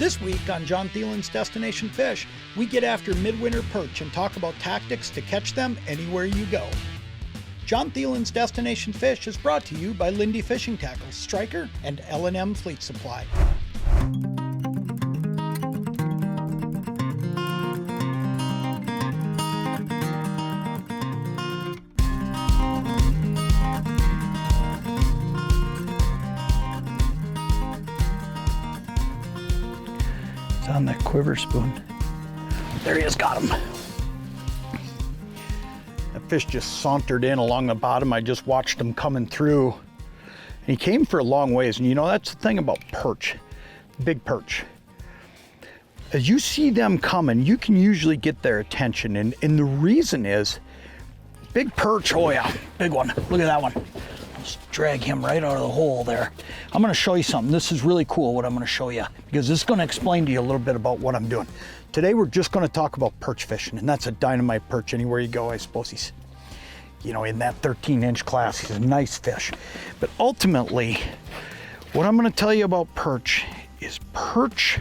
This week on Jon Thelen's Destination Fish, we get after midwinter perch and talk about tactics to catch them anywhere you go. Jon Thelen's Destination Fish is brought to you by Lindy Fishing Tackles, Striker, and L&M Fleet Supply. On that quiver spoon. There he is, got him. That fish just sauntered in along the bottom. I just watched him coming through. And he came for a long ways. And you know, that's the thing about perch, big perch. As you see them coming, you can usually get their attention. And the reason is, big perch, oh yeah, big one. Look at that one. Just drag him right out of the hole there. I'm gonna show you something. This is really cool what I'm gonna show you, because this is gonna explain to you a little bit about what I'm doing. Today we're just gonna talk about perch fishing, and that's a dynamite perch anywhere you go. I suppose he's, you know, in that 13-inch class, he's a nice fish. But ultimately, what I'm gonna tell you about perch is perch,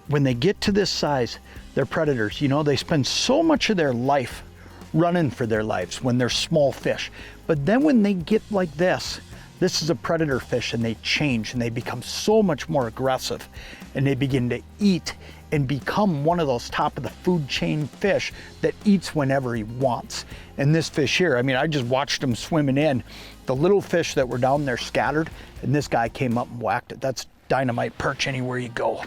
when they get to this size, they're predators. You know, they spend so much of their life running for their lives when they're small fish. But then when they get like this is a predator fish, and they change and they become so much more aggressive, and they begin to eat and become one of those top of the food chain fish that eats whenever he wants. And this fish here, I mean, I just watched him swimming in. The little fish that were down there scattered, and this guy came up and whacked it. That's dynamite perch anywhere you go.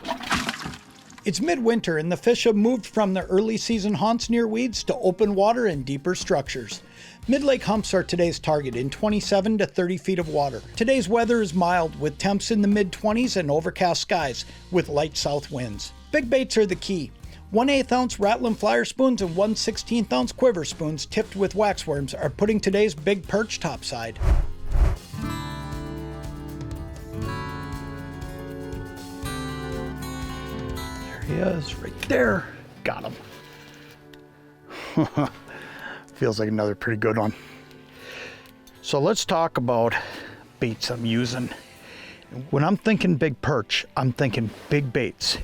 It's midwinter, and the fish have moved from their early season haunts near weeds to open water and deeper structures. Mid-lake humps are today's target in 27 to 30 feet of water. Today's weather is mild, with temps in the mid-20s and overcast skies with light south winds. Big baits are the key. 1/8 ounce rattling flyer spoons and 1/16 ounce quiver spoons tipped with waxworms are putting today's big perch topside. He is right there. Got him. Feels like another pretty good one. So let's talk about baits I'm using. When I'm thinking big perch, I'm thinking big baits.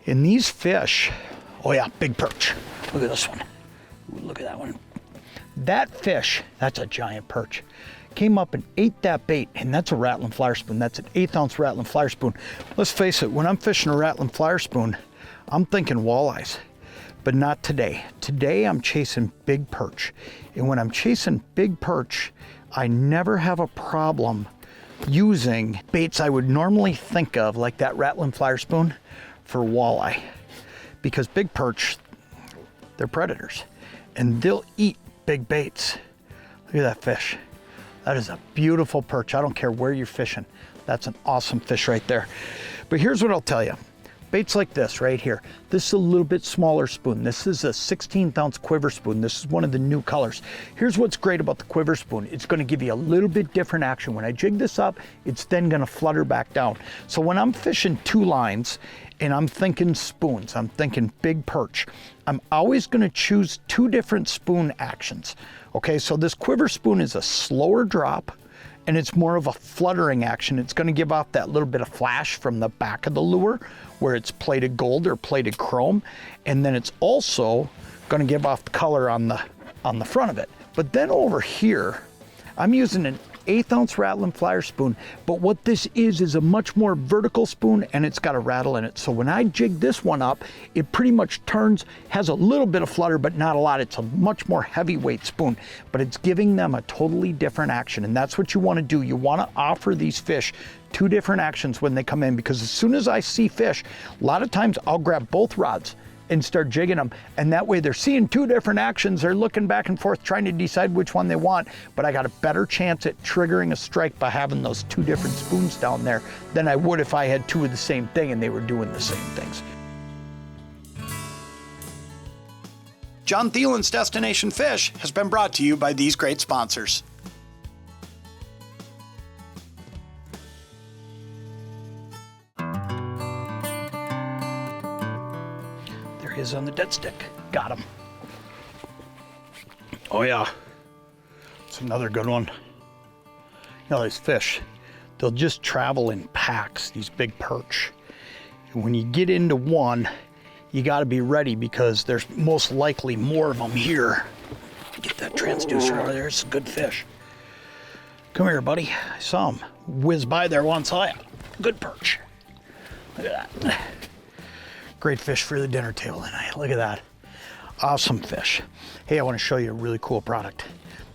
And these fish, oh yeah, big perch. Look at this one. Ooh, look at that one. That fish, that's a giant perch, came up and ate that bait, and that's a rattling flyer spoon. That's an 1/8 ounce rattling flyer spoon. Let's face it, when I'm fishing a rattling flyer spoon, I'm thinking walleyes, but not today. Today I'm chasing big perch. And when I'm chasing big perch, I never have a problem using baits I would normally think of, like that rattling flyer spoon, for walleye. Because big perch, they're predators, and they'll eat big baits. Look at that fish. That is a beautiful perch. I don't care where you're fishing. That's an awesome fish right there. But here's what I'll tell you. Baits like this right here. This is a little bit smaller spoon. This is a 16th ounce quiver spoon. This is one of the new colors. Here's what's great about the quiver spoon. It's gonna give you a little bit different action. When I jig this up, it's then gonna flutter back down. So when I'm fishing two lines and I'm thinking spoons, I'm thinking big perch, I'm always gonna choose two different spoon actions. Okay, so this quiver spoon is a slower drop, and it's more of a fluttering action. It's gonna give off that little bit of flash from the back of the lure where it's plated gold or plated chrome, and then it's also gonna give off the color on the front of it. But then over here, I'm using an 1/8 ounce rattling flyer spoon, but what this is a much more vertical spoon, and it's got a rattle in it. So when I jig this one up, it pretty much turns, has a little bit of flutter, but not a lot. It's a much more heavyweight spoon, but it's giving them a totally different action. And that's what you wanna do. You wanna offer these fish two different actions when they come in, because as soon as I see fish, a lot of times I'll grab both rods and start jigging them, and that way they're seeing two different actions. They're looking back and forth trying to decide which one they want, but I got a better chance at triggering a strike by having those two different spoons down there than I would if I had two of the same thing and they were doing the same things. Jon Thelen's Destination Fish has been brought to you by these great sponsors. Is on the dead stick. Got him. Oh yeah, it's another good one. You know, these fish, they'll just travel in packs, these big perch. And when you get into one, you got to be ready because there's most likely more of them here. Get that transducer out of there. It's a good fish. Come here, buddy. I saw him whiz by there once. Good perch. Look at that. Great fish for the dinner table tonight. Look at that. Awesome fish. Hey, I want to show you a really cool product.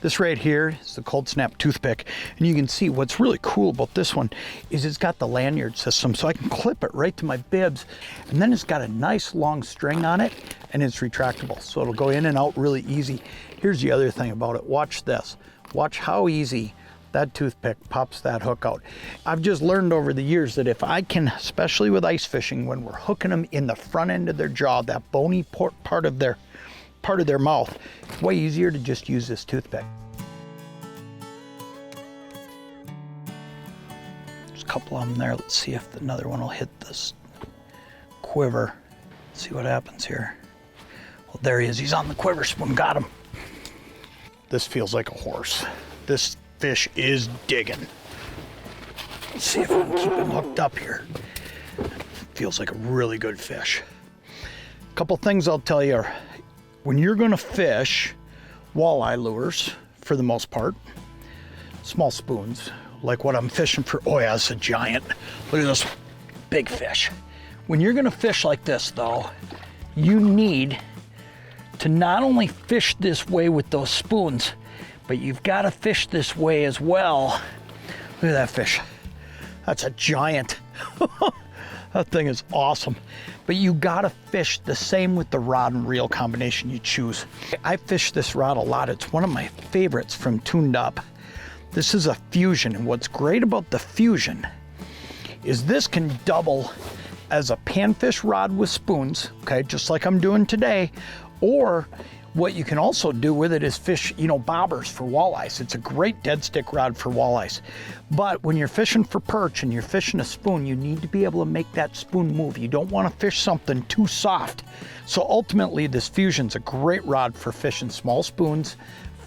This right here is the Cold Snap toothpick, and you can see what's really cool about this one is it's got the lanyard system, so I can clip it right to my bibs, and then it's got a nice long string on it, and it's retractable, so it'll go in and out really easy. Here's the other thing about it. Watch this. Watch how easy that toothpick pops that hook out. I've just learned over the years that if I can, especially with ice fishing, when we're hooking them in the front end of their jaw, that bony part of their mouth, it's way easier to just use this toothpick. There's a couple of them there. Let's see if another one will hit this quiver. Let's see what happens here. Well, there he is. He's on the quiver spoon. Got him. This feels like a horse. This fish is digging. Let's see if I can keep him hooked up here. Feels like a really good fish. A couple things I'll tell you. When you're going to fish walleye lures, for the most part, small spoons, like what I'm fishing for. Oh yeah, it's a giant. Look at this big fish. When you're going to fish like this, though, you need to not only fish this way with those spoons, but you've got to fish this way as well. Look at that fish. That's a giant. That thing is awesome. But you gotta fish the same with the rod and reel combination you choose. I fish this rod a lot. It's one of my favorites from Tuned Up. This is a Fusion, and what's great about the Fusion is this can double as a panfish rod with spoons, okay, just like I'm doing today, or what you can also do with it is fish, bobbers for walleyes. It's a great dead stick rod for walleyes. But when you're fishing for perch and you're fishing a spoon, you need to be able to make that spoon move. You don't want to fish something too soft. So ultimately, this Fusion's a great rod for fishing small spoons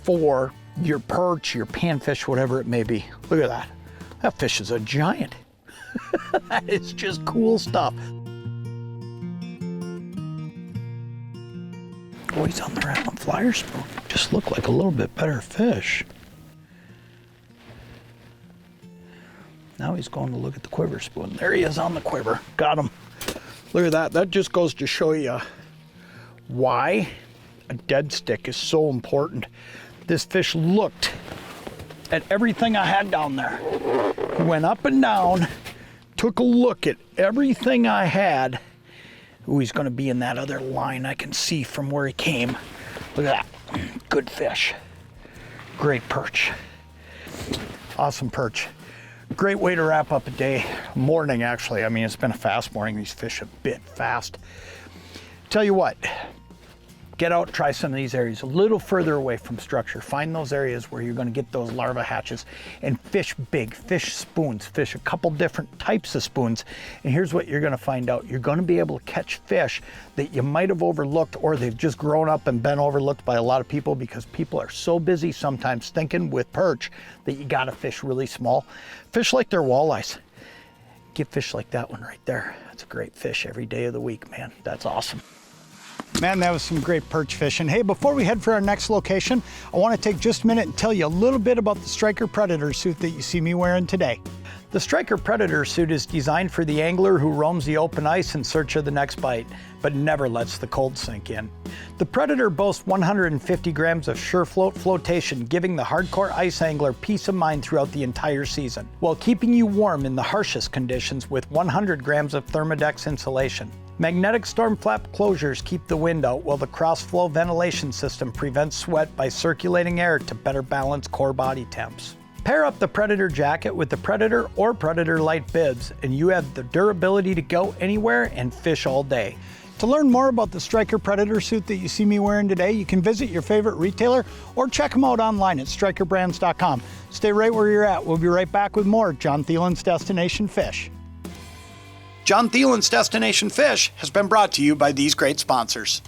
for your perch, your panfish, whatever it may be. Look at that. That fish is a giant. That is just cool stuff. Oh, he's on the Rattling Flyer spoon. Just looked like a little bit better fish. Now he's going to look at the quiver spoon. There he is on the quiver. Got him. Look at that. That just goes to show you why a dead stick is so important. This fish looked at everything I had down there. He went up and down, took a look at everything I had. Ooh, he's going to be in that other line I can see from where he came. Look at that. Good fish. Great perch. Awesome perch. Great way to wrap up a day. Morning, actually. I mean, it's been a fast morning. These fish a bit fast. Tell you what. Get out, try some of these areas a little further away from structure. Find those areas where you're going to get those larva hatches and fish big, fish spoons, fish a couple different types of spoons. And here's what you're going to find out. You're going to be able to catch fish that you might have overlooked, or they've just grown up and been overlooked by a lot of people because people are so busy sometimes thinking with perch that you got to fish really small. Fish like they're walleyes. Get fish like that one right there. That's a great fish every day of the week, man. That's awesome. Man, that was some great perch fishing. Hey, before we head for our next location, I want to take just a minute and tell you a little bit about the Striker Predator suit that you see me wearing today. The Striker Predator suit is designed for the angler who roams the open ice in search of the next bite, but never lets the cold sink in. The Predator boasts 150 grams of SureFloat flotation, giving the hardcore ice angler peace of mind throughout the entire season, while keeping you warm in the harshest conditions with 100 grams of Thermodex insulation. Magnetic storm flap closures keep the wind out, while the cross-flow ventilation system prevents sweat by circulating air to better balance core body temps. Pair up the Predator jacket with the Predator or Predator Light bibs, and you have the durability to go anywhere and fish all day. To learn more about the Striker Predator suit that you see me wearing today, you can visit your favorite retailer or check them out online at strikerbrands.com. Stay right where you're at. We'll be right back with more Jon Thelen's Destination Fish. Jon Thelen's Destination Fish has been brought to you by these great sponsors.